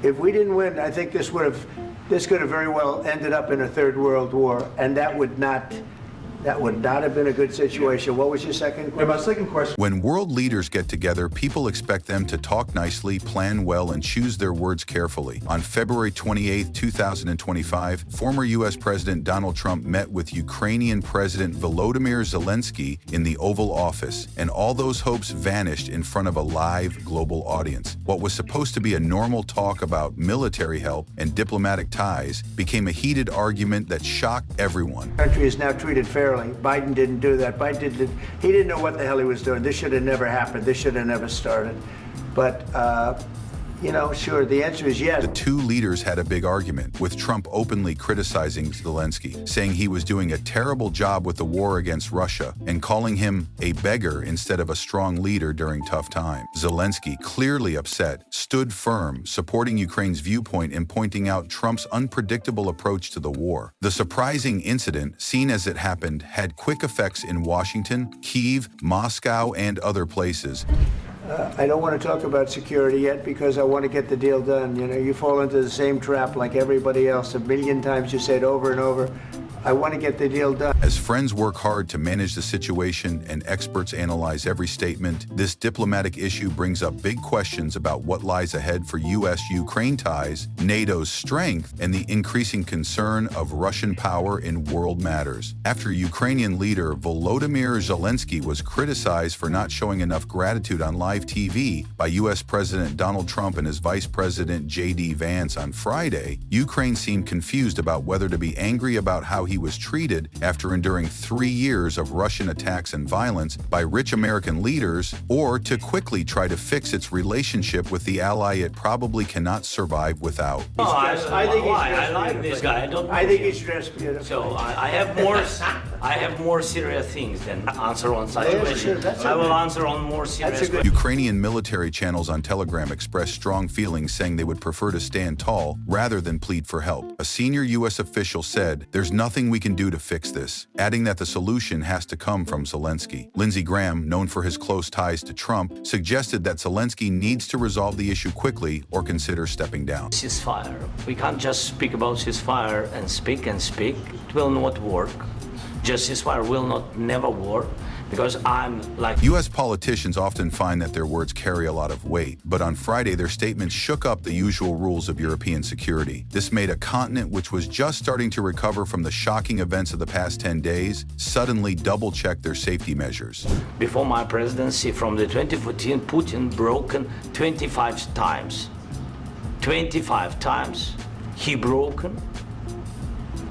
If we didn't win, I think this could have very well ended up in a third world war, and that would not have been a good situation. What was your second question? And my second question. When world leaders get together, people expect them to talk nicely, plan well, and choose their words carefully. On February 28, 2025, former U.S. President Donald Trump met with Ukrainian President Volodymyr Zelensky in the Oval Office, and all those hopes vanished in front of a live global audience. What was supposed to be a normal talk about military help and diplomatic ties became a heated argument that shocked everyone. The country is now treated fairly. Biden didn't do that. He didn't know what the hell he was doing. This should have never happened. This should have never started. But, sure, the answer is yes. The two leaders had a big argument, with Trump openly criticizing Zelensky, saying he was doing a terrible job with the war against Russia and calling him a beggar instead of a strong leader during tough times. Zelensky, clearly upset, stood firm, supporting Ukraine's viewpoint and pointing out Trump's unpredictable approach to the war. The surprising incident, seen as it happened, had quick effects in Washington, Kyiv, Moscow, and other places. I don't want to talk about security yet because I want to get the deal done. You fall into the same trap like everybody else. A million times you say it over and over. I want to get the deal done. As friends work hard to manage the situation and experts analyze every statement, this diplomatic issue brings up big questions about what lies ahead for U.S.-Ukraine ties, NATO's strength, and the increasing concern of Russian power in world matters. After Ukrainian leader Volodymyr Zelensky was criticized for not showing enough gratitude on live TV by U.S. President Donald Trump and his Vice President J.D. Vance on Friday, Ukraine seemed confused about whether to be angry about how he was treated after enduring 3 years of Russian attacks and violence by rich American leaders, or to quickly try to fix its relationship with the ally it probably cannot survive without. I like this guy. I think he's dressed beautiful. So I have more serious things than answer on such questions. I will answer on more serious questions. Ukrainian military channels on Telegram expressed strong feelings, saying they would prefer to stand tall rather than plead for help. A senior U.S. official said, "There's nothing we can do to fix this," adding that the solution has to come from Zelensky. Lindsey Graham, known for his close ties to Trump, suggested that Zelensky needs to resolve the issue quickly or consider stepping down. Ceasefire. We can't just speak about ceasefire and speak and speak. It will not work. Just ceasefire will never work. Because I'm like... U.S. politicians often find that their words carry a lot of weight, but on Friday their statements shook up the usual rules of European security. This made a continent which was just starting to recover from the shocking events of the past 10 days suddenly double-check their safety measures. Before my presidency, from the 2014, Putin broken 25 times. 25 times he broken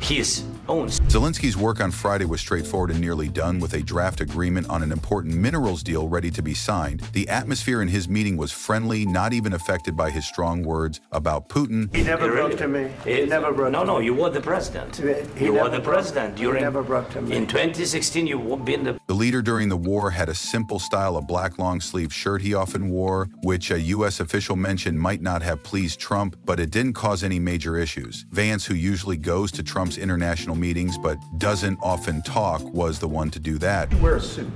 his own. Zelensky's work on Friday was straightforward and nearly done, with a draft agreement on an important minerals deal ready to be signed. The atmosphere in his meeting was friendly, not even affected by his strong words about Putin. He never broke to me. He never broke to me. No, you were the president. You were the president. He never broke to me. In 2016, you've been the... The leader during the war had a simple style of black long-sleeve shirt he often wore, which a U.S. official mentioned might not have pleased Trump, but it didn't cause any major issues. Vance, who usually goes to Trump's international meetings but doesn't often talk, was the one to do that. Wear a suit.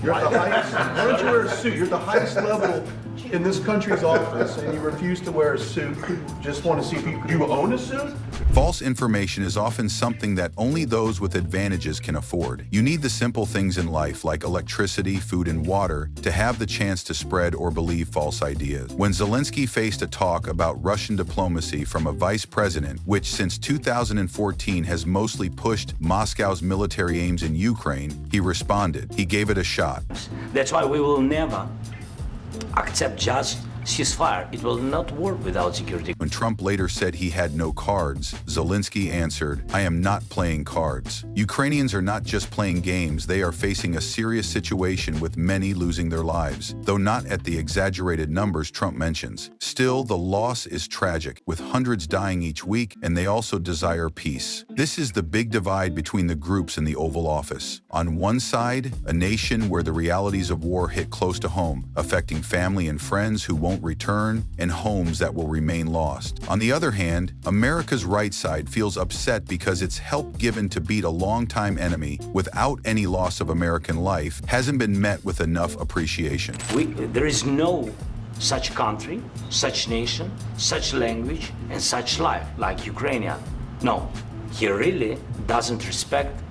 You're at the highest. Why don't you wear a suit? You're at the highest level in this country's office, and you refuse to wear a suit. Just want to see if you own a suit? False information is often something that only those with advantages can afford. You need the simple things in life, like electricity, food, and water, to have the chance to spread or believe false ideas. When Zelensky faced a talk about Russian diplomacy from a vice president, which since 2014 has mostly pushed Moscow's military aims in Ukraine, he responded. He gave it a shot. That's why we will never accept just ceasefire. It will not work without security. When Trump later said he had no cards, Zelensky answered, "I am not playing cards." Ukrainians are not just playing games, they are facing a serious situation with many losing their lives, though not at the exaggerated numbers Trump mentions. Still, the loss is tragic, with hundreds dying each week, and they also desire peace. This is the big divide between the groups in the Oval Office. On one side, a nation where the realities of war hit close to home, affecting family and friends who won't return, and homes that will remain lost. On the other hand, America's right side feels upset because its help given to beat a longtime enemy without any loss of American life hasn't been met with enough appreciation. There is no such country, such nation, such language, and such life, like Ukrainian. No, he really doesn't respect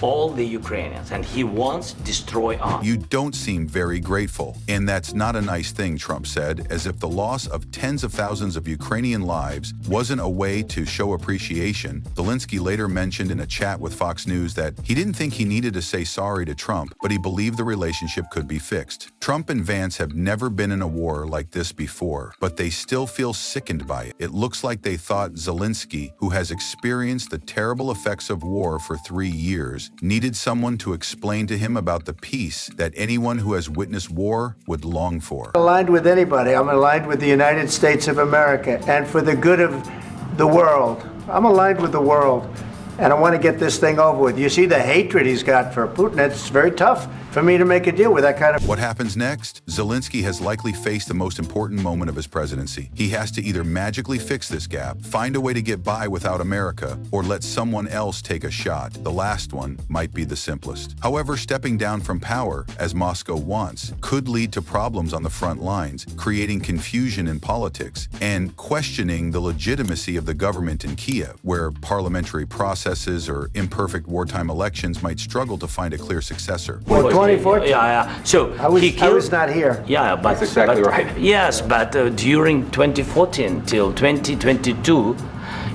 all the Ukrainians, and he wants to destroy us. You don't seem very grateful. And that's not a nice thing, Trump said, as if the loss of tens of thousands of Ukrainian lives wasn't a way to show appreciation. Zelensky later mentioned in a chat with Fox News that he didn't think he needed to say sorry to Trump, but he believed the relationship could be fixed. Trump and Vance have never been in a war like this before, but they still feel sickened by it. It looks like they thought Zelensky, who has experienced the terrible effects of war for 3 years, needed someone to explain to him about the peace that anyone who has witnessed war would long for. I'm aligned with anybody. I'm aligned with the United States of America and for the good of the world. I'm aligned with the world, and I want to get this thing over with. You see the hatred he's got for Putin. It's very tough for me to make a deal with that kind of... What happens next? Zelensky has likely faced the most important moment of his presidency. He has to either magically fix this gap, find a way to get by without America, or let someone else take a shot. The last one might be the simplest. However, stepping down from power, as Moscow wants, could lead to problems on the front lines, creating confusion in politics, and questioning the legitimacy of the government in Kiev, where parliamentary processes or imperfect wartime elections might struggle to find a clear successor. Well, 2014? Yeah. So I was, he killed, I was not here. Yeah, but That's exactly but- right. Yes, but during 2014 till 2022,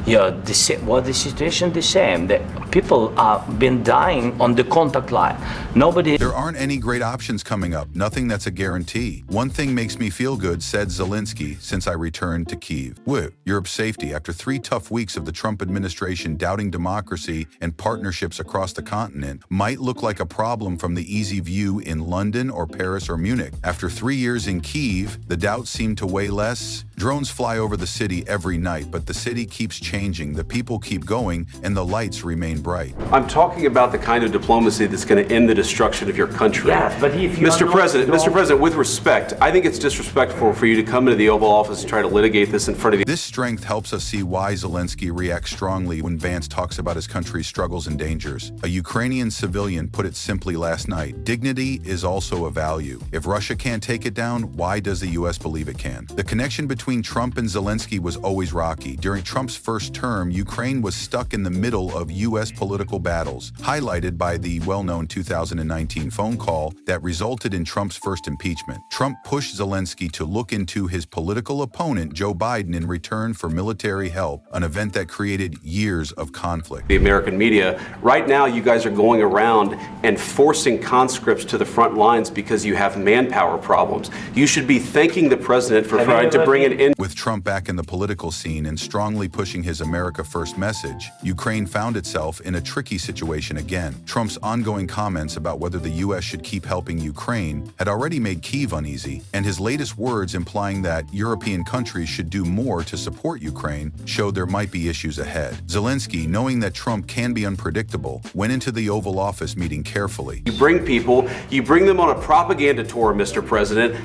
yeah, the situation the same. The people have been dying on the contact line. Nobody. There aren't any great options coming up, nothing that's a guarantee. One thing makes me feel good, said Zelensky, since I returned to Kyiv. Europe's safety after 3 tough weeks of the Trump administration doubting democracy and partnerships across the continent might look like a problem from the easy view in London or Paris or Munich. After 3 years in Kyiv, the doubts seem to weigh less. Drones fly over the city every night, but the city keeps changing, the people keep going, and the lights remain bright. I'm talking about the kind of diplomacy that's going to end the destruction of your country. Yes, but if you Mr. President, with respect, I think it's disrespectful for you to come into the Oval Office and try to litigate this in front of the... This strength helps us see why Zelensky reacts strongly when Vance talks about his country's struggles and dangers. A Ukrainian civilian put it simply last night, dignity is also a value. If Russia can't take it down, why does the U.S. believe it can? The connection between Trump and Zelensky was always rocky. During Trump's first term, Ukraine was stuck in the middle of U.S. political battles, highlighted by the well-known 2019 phone call that resulted in Trump's first impeachment. Trump pushed Zelensky to look into his political opponent, Joe Biden, in return for military help, an event that created years of conflict. The American media. Right now, you guys are going around and forcing conscripts to the front lines because you have manpower problems. You should be thanking the president for trying to bring an end. With Trump back in the political scene and strongly pushing his America First message, Ukraine found itself in a tricky situation again. Trump's ongoing comments about whether the U.S. should keep helping Ukraine had already made Kyiv uneasy, and his latest words implying that European countries should do more to support Ukraine showed there might be issues ahead. Zelensky, knowing that Trump can be unpredictable, went into the Oval Office meeting carefully. You bring people, you bring them on a propaganda tour, Mr. President.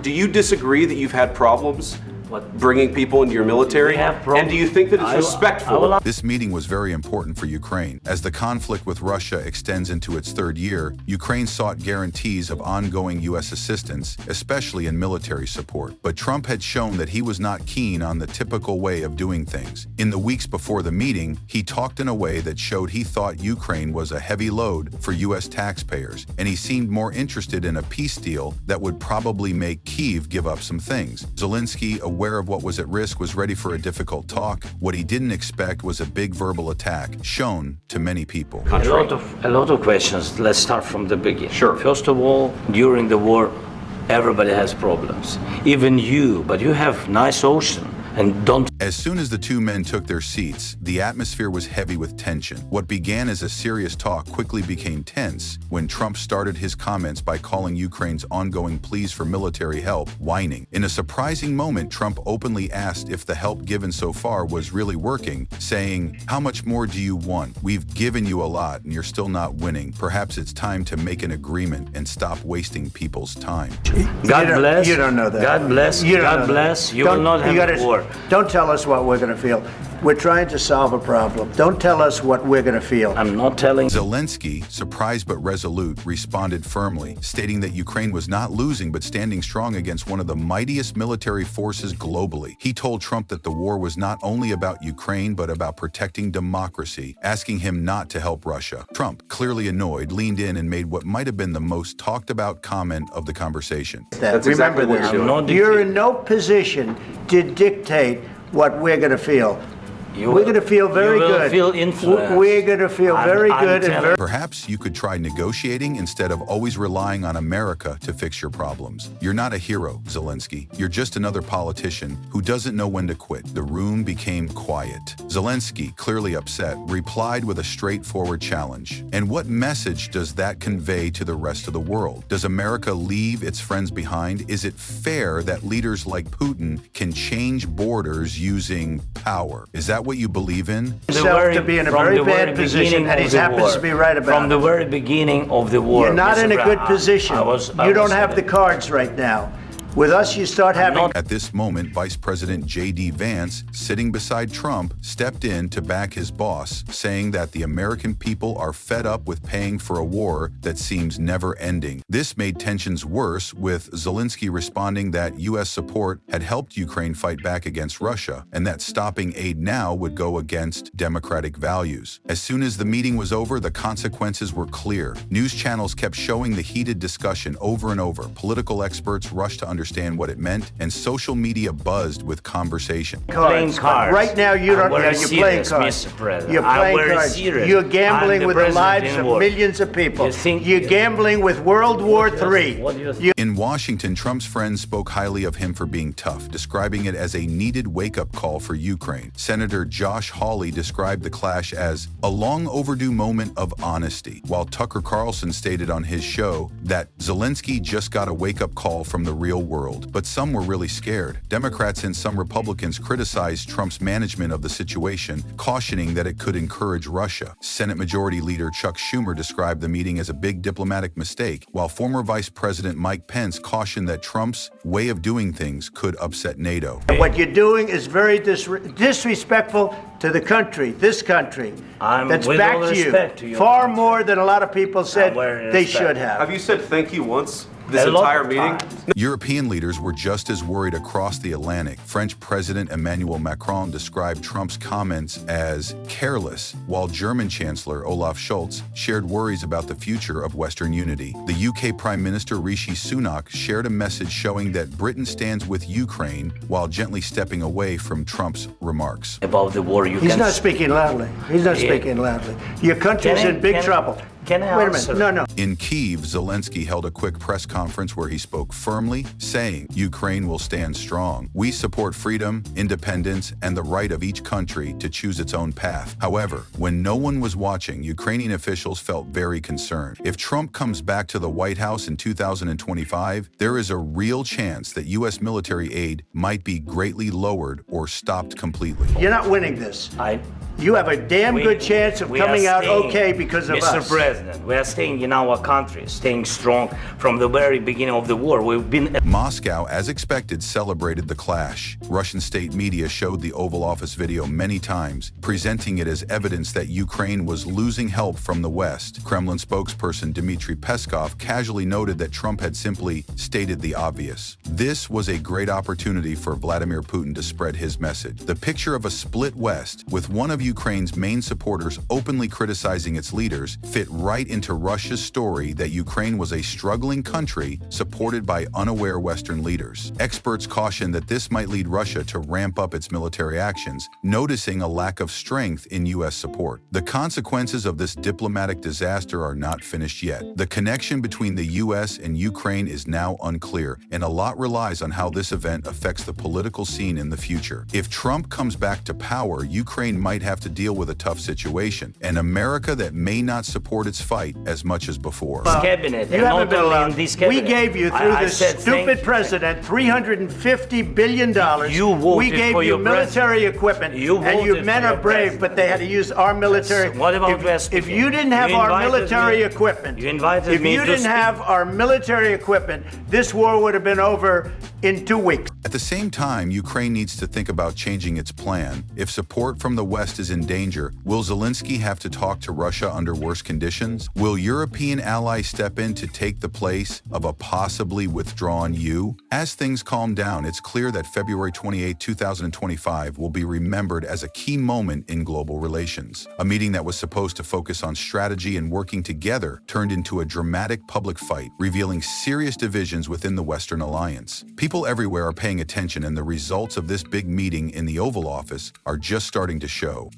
Do you disagree that you've had problems bringing people into your military? We have problems. And do you think that it's respectful? This meeting was very important for Ukraine. As the conflict with Russia extends into its 3rd year, Ukraine sought guarantees of ongoing U.S. assistance, especially in military support. But Trump had shown that he was not keen on the typical way of doing things. In the weeks before the meeting, he talked in a way that showed he thought Ukraine was a heavy load for U.S. taxpayers, and he seemed more interested in a peace deal that would probably make Kyiv give up some things. Zelensky, aware of what was at risk, was ready for a difficult talk. What he didn't expect was a big verbal attack, shown to many people. A lot of questions. Let's start from the beginning. Sure. First of all, during the war, everybody has problems. Even you, but you have nice ocean and don't. As soon as the two men took their seats, the atmosphere was heavy with tension. What began as a serious talk quickly became tense when Trump started his comments by calling Ukraine's ongoing pleas for military help whining. In a surprising moment, Trump openly asked if the help given so far was really working, saying, "How much more do you want? We've given you a lot and you're still not winning. Perhaps it's time to make an agreement and stop wasting people's time." God bless. You don't know that. God bless. You don't God know that. bless. You Don't- will not you have gotta- a war. war. Don't tell us what we're going to feel. We're trying to solve a problem. Don't tell us what we're going to feel. I'm not telling. Zelensky, surprised but resolute, responded firmly, stating that Ukraine was not losing but standing strong against one of the mightiest military forces globally. He told Trump that the war was not only about Ukraine but about protecting democracy, asking him not to help Russia. Trump, clearly annoyed, leaned in and made what might have been the most talked about comment of the conversation. That's exactly Remember what this. you're doing. You're in no position to dictate what we're going to feel. We're going to feel very you will good. Feel influenced. We're going to feel very good and very. Perhaps you could try negotiating instead of always relying on America to fix your problems. You're not a hero, Zelensky. You're just another politician who doesn't know when to quit. The room became quiet. Zelensky, clearly upset, replied with a straightforward challenge. And what message does that convey to the rest of the world? Does America leave its friends behind? Is it fair that leaders like Putin can change borders using power? Is that what you believe in? Himself to be in a very bad position, and he happens to be right about From the very beginning of the war. You're not Mr. in a good Brown, position. You don't have the cards right now. With us, you start having. At this moment, Vice President J.D. Vance, sitting beside Trump, stepped in to back his boss, saying that the American people are fed up with paying for a war that seems never ending. This made tensions worse, with Zelensky responding that U.S. support had helped Ukraine fight back against Russia, and that stopping aid now would go against democratic values. As soon as the meeting was over, the consequences were clear. News channels kept showing the heated discussion over and over. Political experts rushed to understand what it meant, and social media buzzed with conversation. Playing cards. Right now, you don't. I'm very You're playing serious, cards. Mr. President. You're I'm playing very cards. serious. You're gambling I'm with the president lives in of war. millions of people. You think- You're gambling with World War III. What do you think? In Washington, Trump's friends spoke highly of him for being tough, describing it as a needed wake-up call for Ukraine. Senator Josh Hawley described the clash as a long overdue moment of honesty, while Tucker Carlson stated on his show that Zelensky just got a wake-up call from the real world. But some were really scared. Democrats and some Republicans criticized Trump's management of the situation, cautioning that it could encourage Russia. Senate Majority Leader Chuck Schumer described the meeting as a big diplomatic mistake, while former Vice President Mike Pence cautioned that Trump's way of doing things could upset NATO. What you're doing is very disrespectful to the country, this country, that's with back all to respect to you, your far country. more than a lot of people said very they respect. should have. Have you said thank you once this A lot entire of meeting? times. European leaders were just as worried across the Atlantic. French President Emmanuel Macron described Trump's comments as careless, while German Chancellor Olaf Scholz shared worries about the future of Western unity. The UK Prime Minister Rishi Sunak shared a message showing that Britain stands with Ukraine while gently stepping away from Trump's remarks. About the war, He's not speaking loudly. He's not speaking loudly. Your country's in big trouble. Can I Wait a answer? minute. No. In Kyiv, Zelensky held a quick press conference where he spoke firmly, saying, Ukraine will stand strong. We support freedom, independence, and the right of each country to choose its own path. However, when no one was watching, Ukrainian officials felt very concerned. If Trump comes back to the White House in 2025, there is a real chance that U.S. military aid might be greatly lowered or stopped completely. You're not winning this. I You have a damn good chance of we are coming out staying, okay because of Mr. us. President, we are staying in our country, staying strong from the very beginning of the war. We've been Moscow, as expected, celebrated the clash. Russian state media showed the Oval Office video many times, presenting it as evidence that Ukraine was losing help from the West. Kremlin spokesperson Dmitry Peskov casually noted that Trump had simply stated the obvious. This was a great opportunity for Vladimir Putin to spread his message. The picture of a split West, with one of Ukraine's main supporters openly criticizing its leaders, fit right into Russia's story that Ukraine was a struggling country supported by unaware Western leaders. Experts caution that this might lead Russia to ramp up its military actions, noticing a lack of strength in U.S. support. The consequences of this diplomatic disaster are not finished yet. The connection between the U.S. and Ukraine is now unclear, and a lot relies on how this event affects the political scene in the future. If Trump comes back to power, Ukraine might have to deal with a tough situation, an America that may not support its fight as much as before. cabinet. You and haven't not been only allowed. in this We cabinet. gave you, through I this said thank stupid you. president, $350 billion. You voted we gave for you your military president. equipment, You and you voted men for are your brave, president. but they had to use our military. What about West? If you didn't have You our invited military me- equipment, you invited if me you to didn't speak. have our military equipment, this war would have been over in 2 weeks. At the same time, Ukraine needs to think about changing its plan. If support from the West is in danger, will Zelensky have to talk to Russia under worse conditions? Will European allies step in to take the place of a possibly withdrawn EU? As things calm down, it's clear that February 28, 2025 will be remembered as a key moment in global relations. A meeting that was supposed to focus on strategy and working together turned into a dramatic public fight, revealing serious divisions within the Western alliance. People everywhere are paying attention, and the results of this big meeting in the Oval Office are just starting to show.